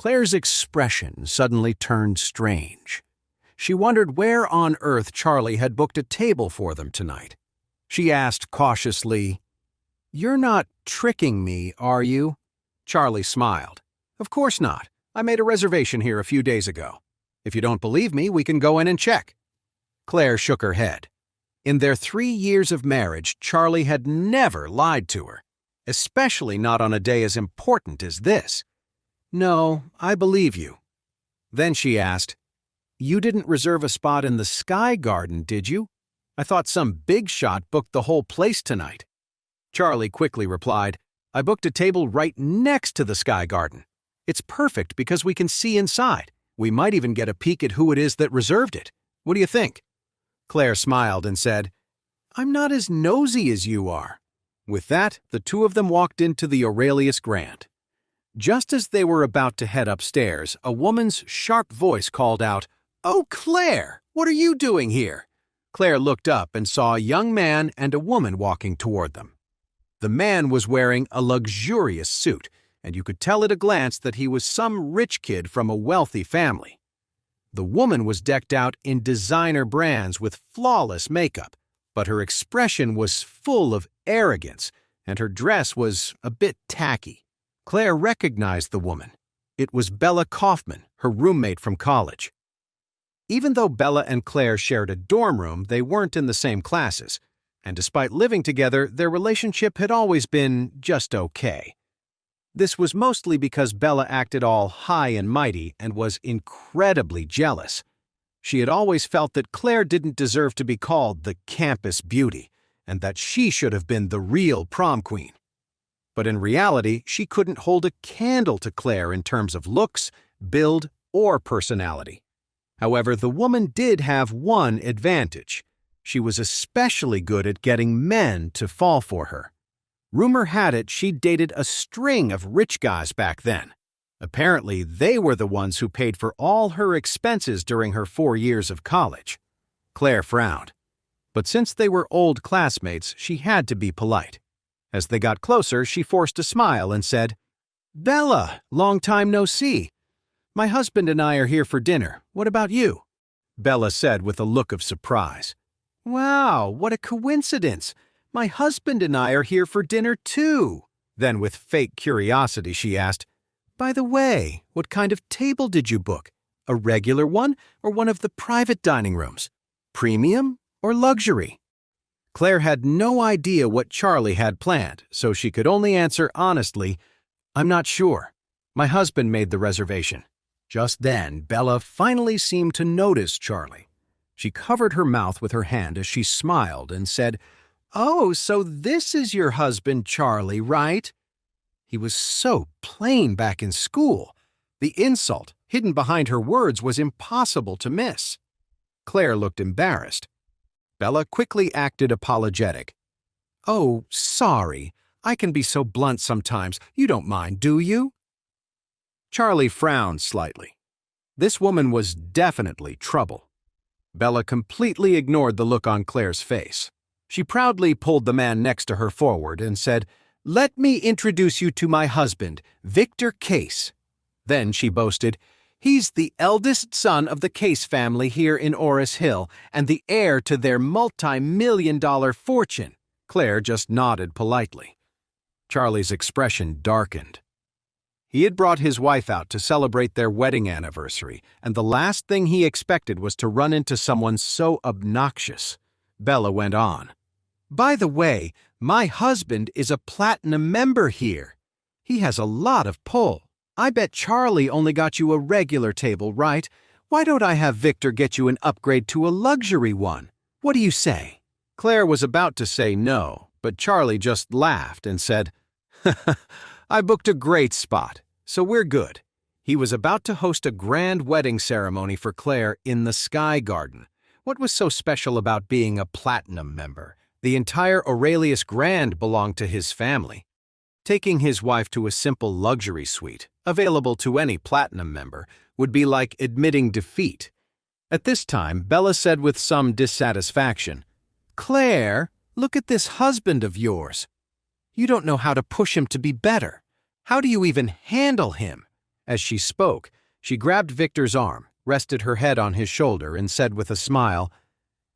Claire's expression suddenly turned strange. She wondered where on earth Charlie had booked a table for them tonight. She asked cautiously, "You're not tricking me, are you?" Charlie smiled. "Of course not. I made a reservation here a few days ago. If you don't believe me, we can go in and check." Claire shook her head. In their 3 years of marriage, Charlie had never lied to her, especially not on a day as important as this. "No, I believe you." Then she asked, "You didn't reserve a spot in the Sky Garden, did you? I thought some big shot booked the whole place tonight." Charlie quickly replied, "I booked a table right next to the Sky Garden. It's perfect because we can see inside. We might even get a peek at who it is that reserved it. What do you think?" Claire smiled and said, "I'm not as nosy as you are." With that, the two of them walked into the Aurelius Grand. Just as they were about to head upstairs, a woman's sharp voice called out, "Oh, Claire, what are you doing here?" Claire looked up and saw a young man and a woman walking toward them. The man was wearing a luxurious suit, and you could tell at a glance that he was some rich kid from a wealthy family. The woman was decked out in designer brands with flawless makeup, but her expression was full of arrogance, and her dress was a bit tacky. Claire recognized the woman. It was Bella Kaufman, her roommate from college. Even though Bella and Claire shared a dorm room, they weren't in the same classes, and despite living together, their relationship had always been just okay. This was mostly because Bella acted all high and mighty and was incredibly jealous. She had always felt that Claire didn't deserve to be called the campus beauty, and that she should have been the real prom queen. But in reality, she couldn't hold a candle to Claire in terms of looks, build, or personality. However, the woman did have one advantage. She was especially good at getting men to fall for her. Rumor had it she dated a string of rich guys back then. Apparently, they were the ones who paid for all her expenses during her 4 years of college. Claire frowned. But since they were old classmates, she had to be polite. As they got closer, she forced a smile and said, "Bella, long time no see. My husband and I are here for dinner. What about you?" Bella said with a look of surprise. "Wow, what a coincidence. My husband and I are here for dinner too." Then with fake curiosity, she asked, "By the way, what kind of table did you book? A regular one or one of the private dining rooms? Premium or luxury?" Claire had no idea what Charlie had planned, so she could only answer honestly, "I'm not sure. My husband made the reservation." Just then, Bella finally seemed to notice Charlie. She covered her mouth with her hand as she smiled and said, "Oh, so this is your husband, Charlie, right?" He was so plain back in school. The insult hidden behind her words was impossible to miss. Claire looked embarrassed. Bella quickly acted apologetic. "Oh, sorry. I can be so blunt sometimes. You don't mind, do you?" Charlie frowned slightly. This woman was definitely trouble. Bella completely ignored the look on Claire's face. She proudly pulled the man next to her forward and said, "Let me introduce you to my husband, Victor Case." Then she boasted, "He's the eldest son of the Case family here in Oris Hill and the heir to their multi-million-dollar fortune." Claire just nodded politely. Charlie's expression darkened. He had brought his wife out to celebrate their wedding anniversary, and the last thing he expected was to run into someone so obnoxious. Bella went on, "By the way, my husband is a platinum member here. He has a lot of pull. I bet Charlie only got you a regular table, right? Why don't I have Victor get you an upgrade to a luxury one? What do you say?" Claire was about to say no, but Charlie just laughed and said, "I booked a great spot, so we're good." He was about to host a grand wedding ceremony for Claire in the Sky Garden. What was so special about being a platinum member? The entire Aurelius Grand belonged to his family. Taking his wife to a simple luxury suite, available to any platinum member, would be like admitting defeat. At this time, Bella said with some dissatisfaction, "Claire, look at this husband of yours. You don't know how to push him to be better. How do you even handle him? As she spoke, she grabbed Victor's arm, rested her head on his shoulder, and said with a smile,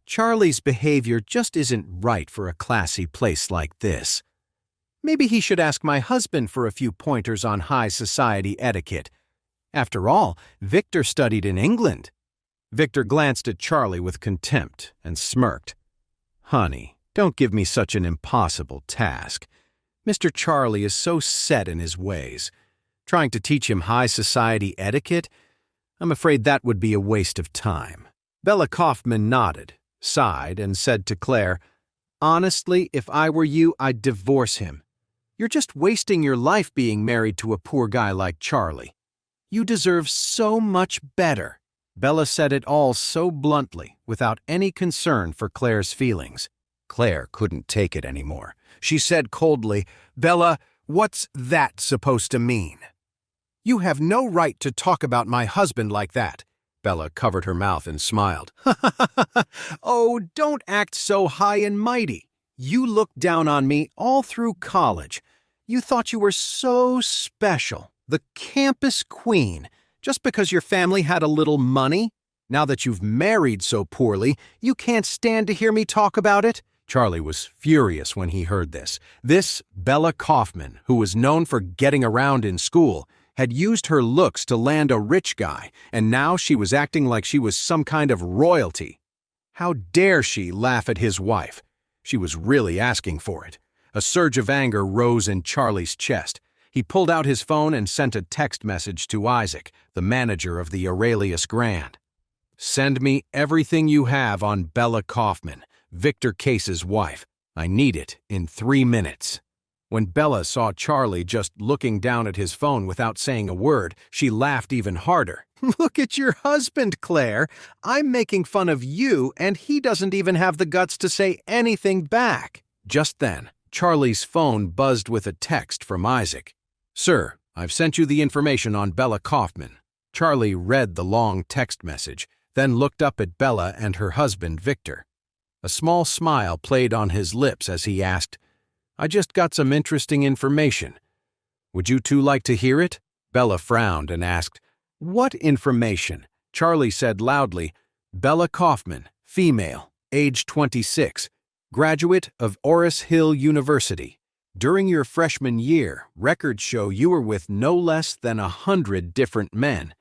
"Charlie's behavior just isn't right for a classy place like this. Maybe he should ask my husband for a few pointers on high society etiquette. After all, Victor studied in England." Victor glanced at Charlie with contempt and smirked. "Honey, don't give me such an impossible task. Mr. Charlie is so set in his ways. Trying to teach him high society etiquette? I'm afraid that would be a waste of time." Bella Kaufman nodded, sighed, and said to Claire, "Honestly, if I were you, I'd divorce him. You're just wasting your life being married to a poor guy like Charlie. You deserve so much better." Bella said it all so bluntly, without any concern for Claire's feelings. Claire couldn't take it anymore. She said coldly, "Bella, what's that supposed to mean?" "You have no right to talk about my husband like that." Bella covered her mouth and smiled. "Oh, don't act so high and mighty. You looked down on me all through college. You thought you were so special, the campus queen, just because your family had a little money. Now that you've married so poorly, you can't stand to hear me talk about it." Charlie was furious when he heard this. This Bella Kaufman, who was known for getting around in school, had used her looks to land a rich guy, and now she was acting like she was some kind of royalty. How dare she laugh at his wife? She was really asking for it. A surge of anger rose in Charlie's chest. He pulled out his phone and sent a text message to Isaac, the manager of the Aurelius Grand. "Send me everything you have on Bella Kaufman, Victor Case's wife. I need it in 3 minutes." When Bella saw Charlie just looking down at his phone without saying a word, she laughed even harder. "Look at your husband, Claire. I'm making fun of you, and he doesn't even have the guts to say anything back." Just then, Charlie's phone buzzed with a text from Isaac. "Sir, I've sent you the information on Bella Kaufman." Charlie read the long text message, then looked up at Bella and her husband, Victor. A small smile played on his lips as he asked, "I just got some interesting information. Would you two like to hear it?" Bella frowned and asked, "What information?" Charlie said loudly, "Bella Kaufman, female, age 26, graduate of Oris Hill University. During your freshman year, records show you were with no less than 100 different men,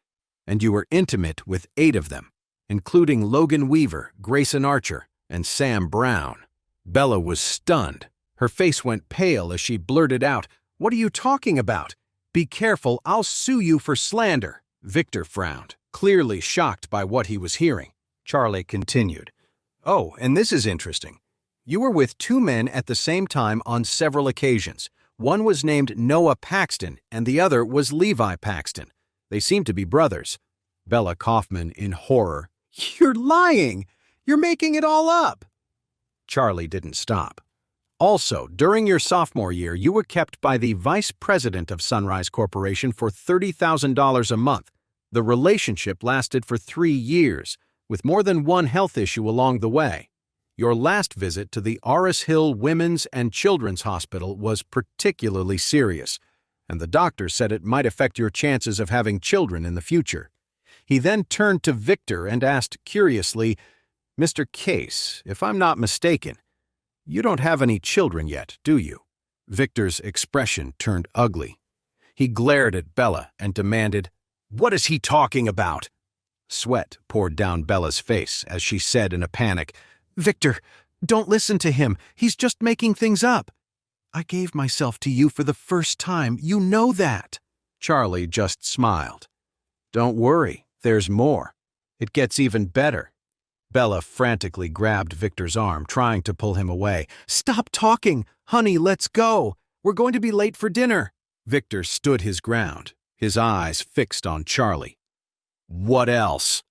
and you were intimate with 8 of them, including Logan Weaver, Grayson Archer, and Sam Brown." Bella was stunned. Her face went pale as she blurted out, "What are you talking about? Be careful, I'll sue you for slander." Victor frowned, clearly shocked by what he was hearing. Charlie continued, "Oh, and this is interesting. You were with 2 men at the same time on several occasions. One was named Noah Paxton, and the other was Levi Paxton. They seem to be brothers." Bella Kaufman, in horror, "You're lying! You're making it all up!" Charlie didn't stop. "Also, during your sophomore year, you were kept by the vice president of Sunrise Corporation for $30,000 a month. The relationship lasted for 3 years, with more than one health issue along the way. Your last visit to the Oris Hill Women's and Children's Hospital was particularly serious, and the doctor said it might affect your chances of having children in the future." He then turned to Victor and asked curiously, "Mr. Case, if I'm not mistaken, you don't have any children yet, do you?" Victor's expression turned ugly. He glared at Bella and demanded, "What is he talking about?" Sweat poured down Bella's face as she said in a panic, "Victor, don't listen to him. He's just making things up. I gave myself to you for the first time. You know that." Charlie just smiled. "Don't worry, there's more. It gets even better." Bella frantically grabbed Victor's arm, trying to pull him away. "Stop talking! Honey, let's go! We're going to be late for dinner!" Victor stood his ground, his eyes fixed on Charlie. "What else?"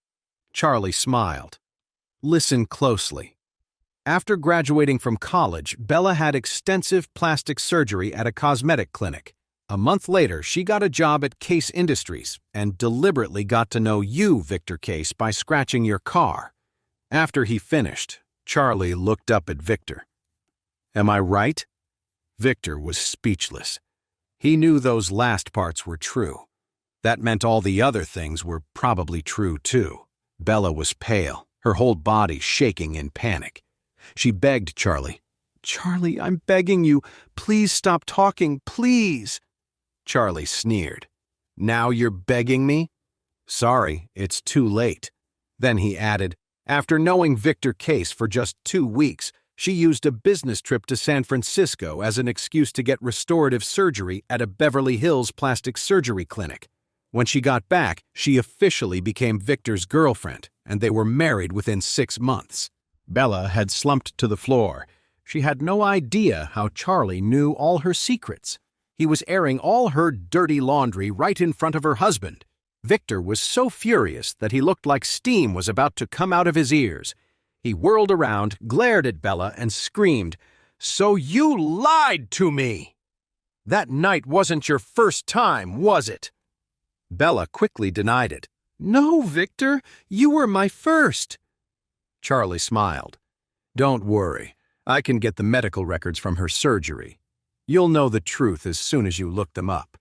Charlie smiled. "Listen closely. After graduating from college, Bella had extensive plastic surgery at a cosmetic clinic. A month later, she got a job at Case Industries and deliberately got to know you, Victor Case, by scratching your car. After he finished, Charlie looked up at Victor. "Am I right?" Victor was speechless. He knew those last parts were true. That meant all the other things were probably true too. Bella was pale, her whole body shaking in panic. She begged Charlie, "Charlie, I'm begging you, please stop talking, please." Charlie sneered. "Now you're begging me? Sorry, it's too late." Then he added, after knowing Victor Case for just 2 weeks, she used a business trip to San Francisco as an excuse to get restorative surgery at a Beverly Hills plastic surgery clinic. When she got back, she officially became Victor's girlfriend, and they were married within 6 months. Bella had slumped to the floor. She had no idea how Charlie knew all her secrets. He was airing all her dirty laundry right in front of her husband. Victor was so furious that he looked like steam was about to come out of his ears. He whirled around, glared at Bella, and screamed, "So you lied to me! That night wasn't your first time, was it?" Bella quickly denied it. "No, Victor, you were my first." Charlie smiled. "Don't worry, I can get the medical records from her surgery. You'll know the truth as soon as you look them up."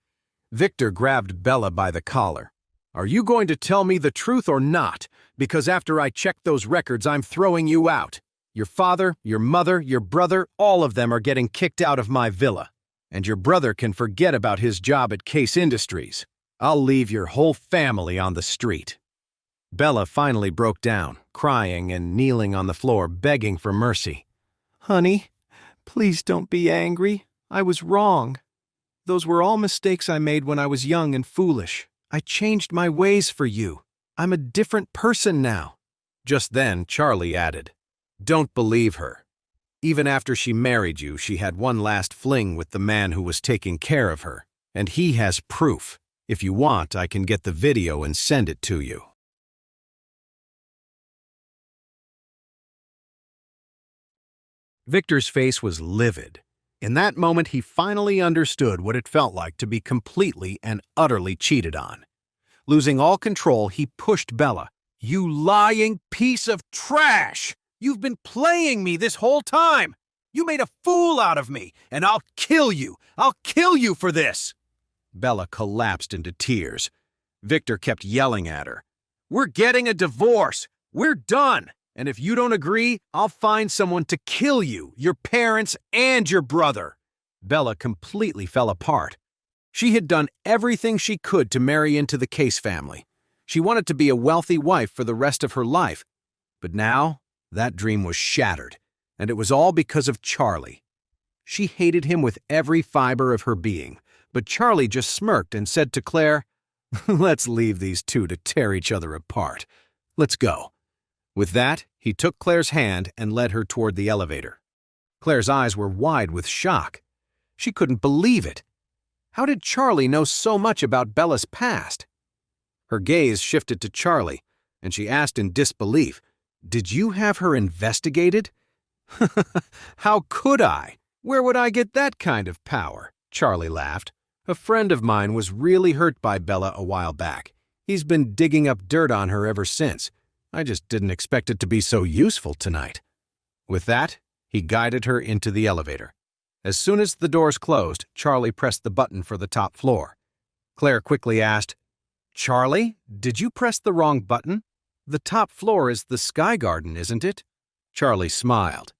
Victor grabbed Bella by the collar. "Are you going to tell me the truth or not? Because after I check those records, I'm throwing you out. Your father, your mother, your brother, all of them are getting kicked out of my villa. And your brother can forget about his job at Case Industries. I'll leave your whole family on the street." Bella finally broke down, crying and kneeling on the floor, begging for mercy. "Honey, please don't be angry. I was wrong. Those were all mistakes I made when I was young and foolish. I changed my ways for you. I'm a different person now." Just then, Charlie added, "Don't believe her. Even after she married you, she had one last fling with the man who was taking care of her. And he has proof. If you want, I can get the video and send it to you." Victor's face was livid. In that moment, he finally understood what it felt like to be completely and utterly cheated on. Losing all control, he pushed Bella. "You lying piece of trash! You've been playing me this whole time! You made a fool out of me, and I'll kill you! I'll kill you for this!" Bella collapsed into tears. Victor kept yelling at her. "We're getting a divorce! We're done! And if you don't agree, I'll find someone to kill you, your parents, and your brother." Bella completely fell apart. She had done everything she could to marry into the Case family. She wanted to be a wealthy wife for the rest of her life. But now, that dream was shattered, and it was all because of Charlie. She hated him with every fiber of her being, but Charlie just smirked and said to Claire, "Let's leave these two to tear each other apart. Let's go." With that, he took Claire's hand and led her toward the elevator. Claire's eyes were wide with shock. She couldn't believe it. How did Charlie know so much about Bella's past? Her gaze shifted to Charlie, and she asked in disbelief, "Did you have her investigated?" "How could I? Where would I get that kind of power?" Charlie laughed. "A friend of mine was really hurt by Bella a while back. He's been digging up dirt on her ever since. I just didn't expect it to be so useful tonight." With that, he guided her into the elevator. As soon as the doors closed, Charlie pressed the button for the top floor. Claire quickly asked, "Charlie, did you press the wrong button? The top floor is the Sky Garden, isn't it?" Charlie smiled.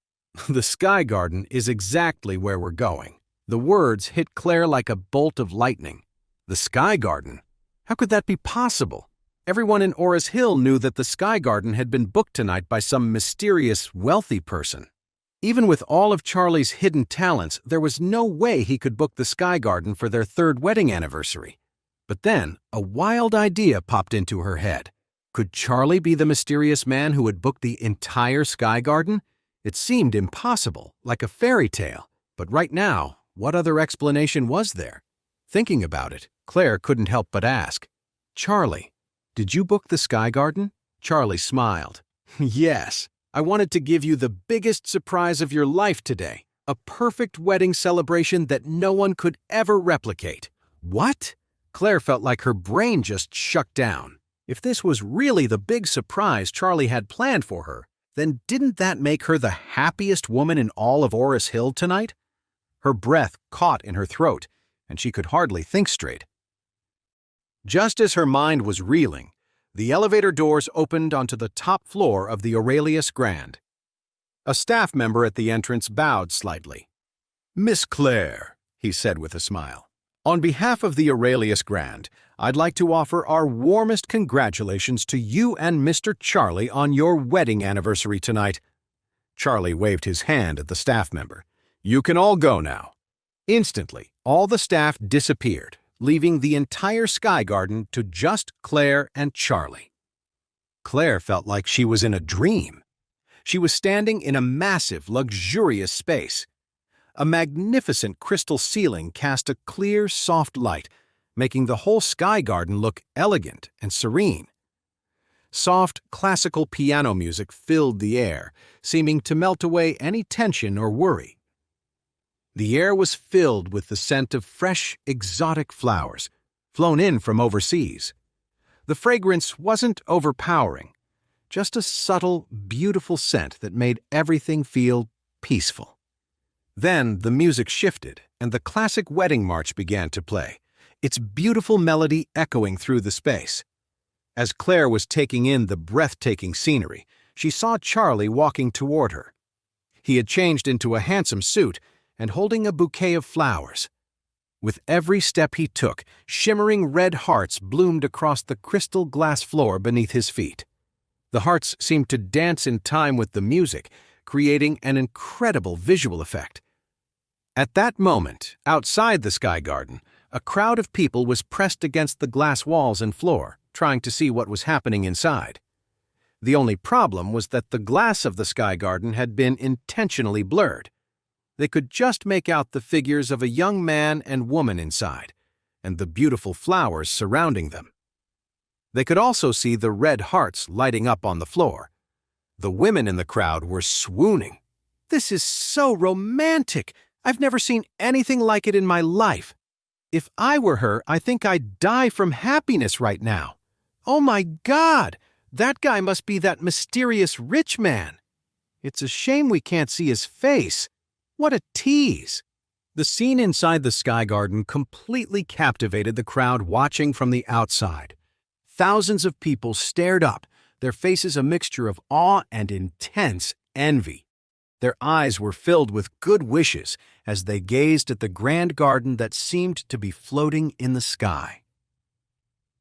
"The Sky Garden is exactly where we're going." The words hit Claire like a bolt of lightning. The Sky Garden? How could that be possible? Everyone in Oris Hill knew that the Sky Garden had been booked tonight by some mysterious, wealthy person. Even with all of Charlie's hidden talents, there was no way he could book the Sky Garden for their 3rd wedding anniversary. But then, a wild idea popped into her head. Could Charlie be the mysterious man who had booked the entire Sky Garden? It seemed impossible, like a fairy tale. But right now, what other explanation was there? Thinking about it, Claire couldn't help but ask, "Charlie, did you book the Sky Garden?" Charlie smiled. "Yes. I wanted to give you the biggest surprise of your life today. A perfect wedding celebration that no one could ever replicate." "What?" Claire felt like her brain just shut down. If this was really the big surprise Charlie had planned for her, then didn't that make her the happiest woman in all of Oris Hill tonight? Her breath caught in her throat, and she could hardly think straight. Just as her mind was reeling, the elevator doors opened onto the top floor of the Aurelius Grand. A staff member at the entrance bowed slightly. "Miss Claire," he said with a smile, "on behalf of the Aurelius Grand, I'd like to offer our warmest congratulations to you and Mr. Charlie on your wedding anniversary tonight." Charlie waved his hand at the staff member. "You can all go now." Instantly, all the staff disappeared, leaving the entire Sky Garden to just Claire and Charlie. Claire felt like she was in a dream. She was standing in a massive, luxurious space. A magnificent crystal ceiling cast a clear, soft light, making the whole Sky Garden look elegant and serene. Soft, classical piano music filled the air, seeming to melt away any tension or worry. The air was filled with the scent of fresh, exotic flowers, flown in from overseas. The fragrance wasn't overpowering, just a subtle, beautiful scent that made everything feel peaceful. Then the music shifted, and the classic wedding march began to play, its beautiful melody echoing through the space. As Claire was taking in the breathtaking scenery, she saw Charlie walking toward her. He had changed into a handsome suit and holding a bouquet of flowers. With every step he took, shimmering red hearts bloomed across the crystal glass floor beneath his feet. The hearts seemed to dance in time with the music, creating an incredible visual effect. At that moment, outside the Sky Garden, a crowd of people was pressed against the glass walls and floor, trying to see what was happening inside. The only problem was that the glass of the Sky Garden had been intentionally blurred. They could just make out the figures of a young man and woman inside, and the beautiful flowers surrounding them. They could also see the red hearts lighting up on the floor. The women in the crowd were swooning. "This is so romantic! I've never seen anything like it in my life. If I were her, I think I'd die from happiness right now. Oh my God! That guy must be that mysterious rich man. It's a shame we can't see his face. What a tease!" The scene inside the Sky Garden completely captivated the crowd watching from the outside. Thousands of people stared up, their faces a mixture of awe and intense envy. Their eyes were filled with good wishes as they gazed at the grand garden that seemed to be floating in the sky.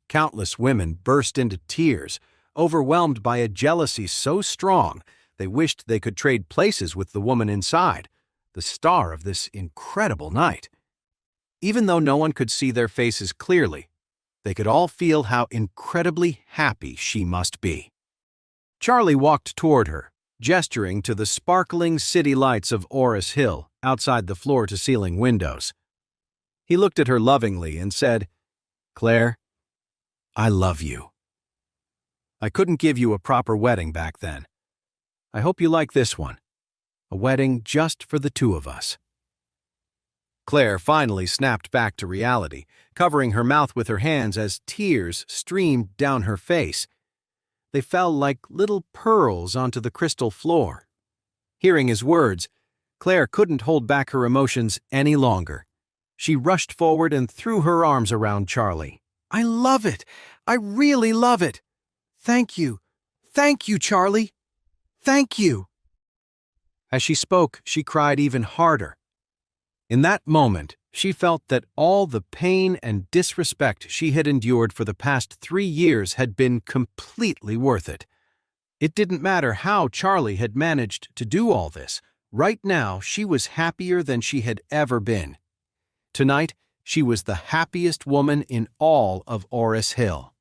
Countless women burst into tears, overwhelmed by a jealousy so strong they wished they could trade places with the woman inside, the star of this incredible night. Even though no one could see their faces clearly, they could all feel how incredibly happy she must be. Charlie walked toward her, gesturing to the sparkling city lights of Oris Hill outside the floor-to-ceiling windows. He looked at her lovingly and said, "Claire, I love you. I couldn't give you a proper wedding back then. I hope you like this one. A wedding just for the two of us." Claire finally snapped back to reality, covering her mouth with her hands as tears streamed down her face. They fell like little pearls onto the crystal floor. Hearing his words, Claire couldn't hold back her emotions any longer. She rushed forward and threw her arms around Charlie. "I love it! I really love it! Thank you! Thank you, Charlie! Thank you!" As she spoke, she cried even harder. In that moment, she felt that all the pain and disrespect she had endured for the past 3 years had been completely worth it. It didn't matter how Charlie had managed to do all this. Right now, she was happier than she had ever been. Tonight, she was the happiest woman in all of Oris Hill.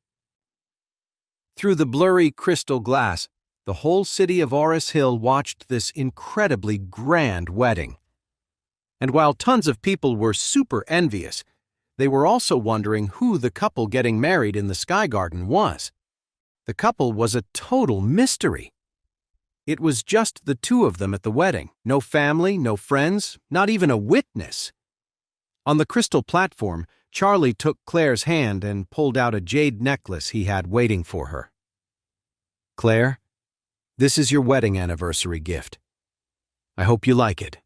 Through the blurry crystal glass, the whole city of Oris Hill watched this incredibly grand wedding. And while tons of people were super envious, they were also wondering who the couple getting married in the Sky Garden was. The couple was a total mystery. It was just the two of them at the wedding, no family, no friends, not even a witness. On the crystal platform, Charlie took Claire's hand and pulled out a jade necklace he had waiting for her. "Claire, this is your wedding anniversary gift. I hope you like it."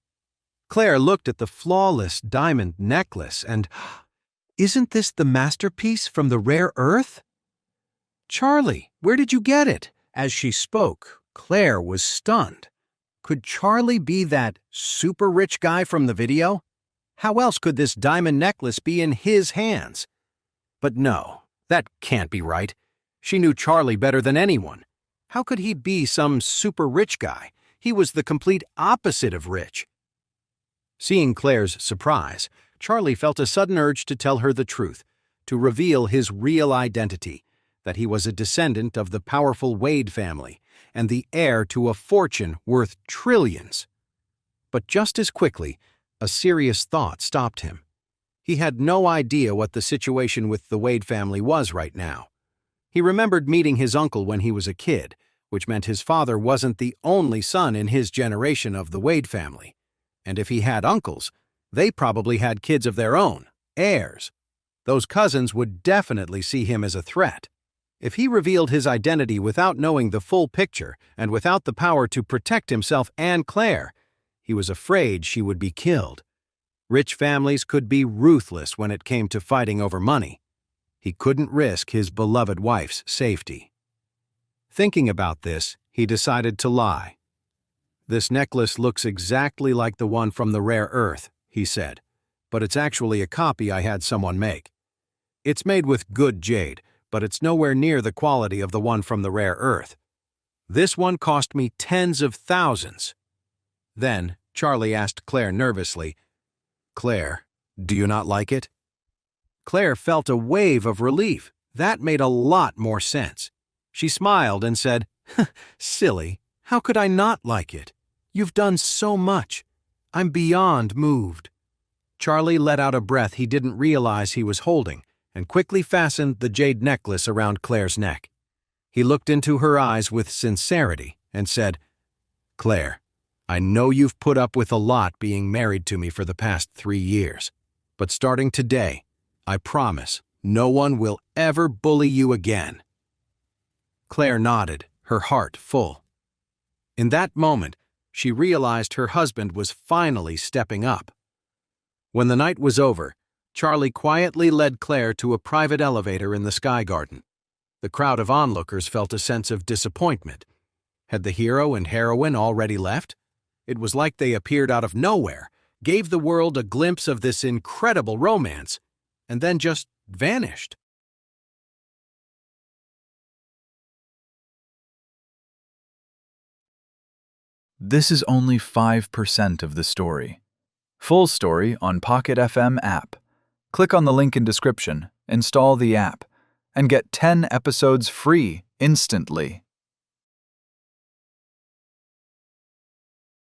Claire looked at the flawless diamond necklace and, Isn't this the masterpiece from the rare earth? Charlie, where did you get it? As she spoke, Claire was stunned. Could Charlie be that super rich guy from the video? How else could this diamond necklace be in his hands? But no, that can't be right. She knew Charlie better than anyone. How could he be some super rich guy? He was the complete opposite of rich. Seeing Claire's surprise, Charlie felt a sudden urge to tell her the truth, to reveal his real identity, that he was a descendant of the powerful Wade family and the heir to a fortune worth trillions. But just as quickly, a serious thought stopped him. He had no idea what the situation with the Wade family was right now. He remembered meeting his uncle when he was a kid, which meant his father wasn't the only son in his generation of the Wade family. And if he had uncles, they probably had kids of their own, heirs. Those cousins would definitely see him as a threat. If he revealed his identity without knowing the full picture and without the power to protect himself and Claire, he was afraid she would be killed. Rich families could be ruthless when it came to fighting over money. He couldn't risk his beloved wife's safety. Thinking about this, he decided to lie. "This necklace looks exactly like the one from the rare earth," he said, "but it's actually a copy I had someone make. It's made with good jade, but it's nowhere near the quality of the one from the rare earth. This one cost me tens of thousands." Then Charlie asked Claire nervously, "Claire, do you not like it?" Claire felt a wave of relief. That made a lot more sense. She smiled and said, "Silly, how could I not like it? You've done so much. I'm beyond moved." Charlie let out a breath he didn't realize he was holding and quickly fastened the jade necklace around Claire's neck. He looked into her eyes with sincerity and said, "Claire, I know you've put up with a lot being married to me for the past 3 years, but starting today, I promise no one will ever bully you again." Claire nodded, her heart full. In that moment, she realized her husband was finally stepping up. When the night was over, Charlie quietly led Claire to a private elevator in the Sky Garden. The crowd of onlookers felt a sense of disappointment. Had the hero and heroine already left? It was like they appeared out of nowhere, gave the world a glimpse of this incredible romance, and then just vanished. This is only 5% of the story. Full story on Pocket FM app. Click on the link in description, install the app, and get 10 episodes free instantly.